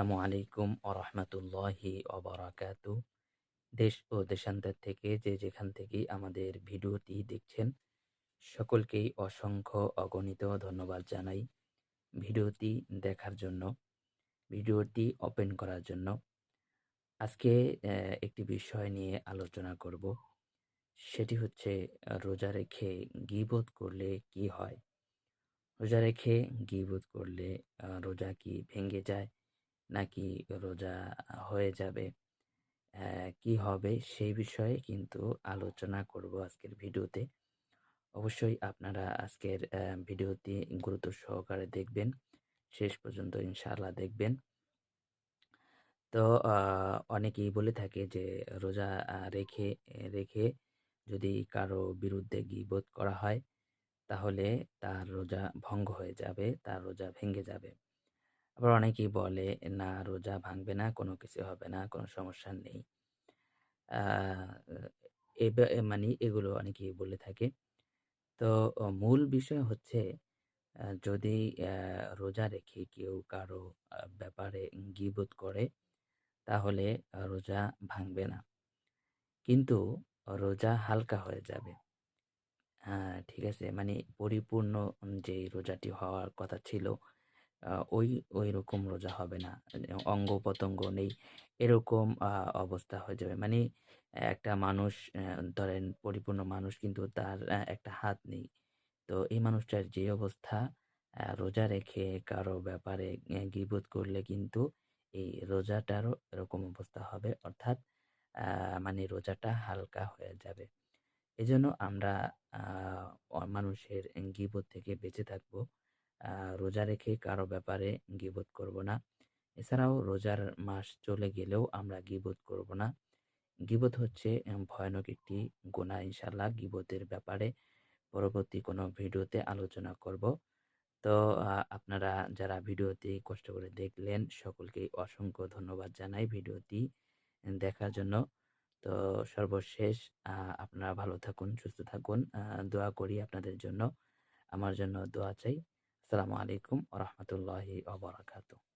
আসসালামু আলাইকুম ওরহমতুল্লাহি ওবারাকাতু। দেশ ও দেশান্তর থেকে যে যেখান থেকেই আমাদের ভিডিওটি দেখছেন, সকলকেই অসংখ্য অগণিত ধন্যবাদ জানাই ভিডিওটি দেখার জন্য, ভিডিওটি ওপেন করার জন্য। আজকে একটি বিষয় নিয়ে আলোচনা করব। সেটি হচ্ছে রোজা রেখে গীবত করলে কি হয়? রোজা রেখে গীবত করলে রোজা কি ভেঙে যায় নাকি রোজা হয়ে যাবে? কি হবে সেই বিষয়ে কিন্তু আলোচনা করব আজকের ভিডিওতে। অবশ্যই আপনারা আজকের ভিডিওটি গুরুত্ব সহকারে দেখবেন। শেষ পর্যন্ত ইনশাআল্লাহ দেখবেন। তো আ অনেকেই বলে থাকে যে রোজা রেখে যদি কারো বিরুদ্ধে গীবত করা হয়, তাহলে তার রোজা ভঙ্গ হয়ে যাবে, তার রোজা ভেঙে যাবে। আবার অনেকেই বলে, "না, রোজা ভাঙবে না, কোনো কিছু হবে না, কোনো সমস্যা নেই।" আ মানে এগুলো অনেকেই বলে থাকে। তো মূল বিষয় হচ্ছে যদি রোজা রেখে কেউ কারো ব্যাপারে গীবত করে, তাহলে রোজা ভাঙবে না। কিন্তু রোজা হালকা হয়ে যাবে। ঠিক আছে? মানে পরিপূর্ণ যেই রোজাটি হওয়ার কথা ছিল, আ ওই ঐরকম রোজা হবে না। অঙ্গ-প্রত্যঙ্গ নেই, এরকম অবস্থা হয়ে যাবে। মানে একটা মানুষ, ধরেন পরিপূর্ণ মানুষ কিন্তু তার একটা হাত নেই। তো এই মানুষটার যে অবস্থা, রোজা রেখে কারো ব্যাপারে গীবত করলে কিন্তু এই রোজাটারও এরকম অবস্থা হবে। অর্থাৎ মানে রোজাটা হালকা হয়ে যাবে। এজন্য আমরা আ মানুষের গীবত থেকে বেঁচে থাকবো। আ রোজা রেখে কারো ব্যাপারে গীবত করব না। এছাড়াও রোজার মাস চলে গেলেও আমরা গীবত করব না। গীবত হচ্ছে ভয়ানক একটি গুনাহ। ইনশাআল্লাহ গীবতের ব্যাপারে পরবর্তী কোনো ভিডিওতে আলোচনা করব। তো আপনারা যারা ভিডিওটি কষ্ট করে দেখলেন, সকলকেই অসংখ্য ধন্যবাদ জানাই ভিডিওটি দেখার জন্য। তো সর্বশেষ আ আপনারা ভালো থাকুন, সুস্থ থাকুন। দোয়া করি আপনাদের জন্য। আমার জন্য দোয়া চাই। আসসালামু আলাইকুম ওয়া রাহমাতুল্লাহি ওয়া বারাকাতুহু।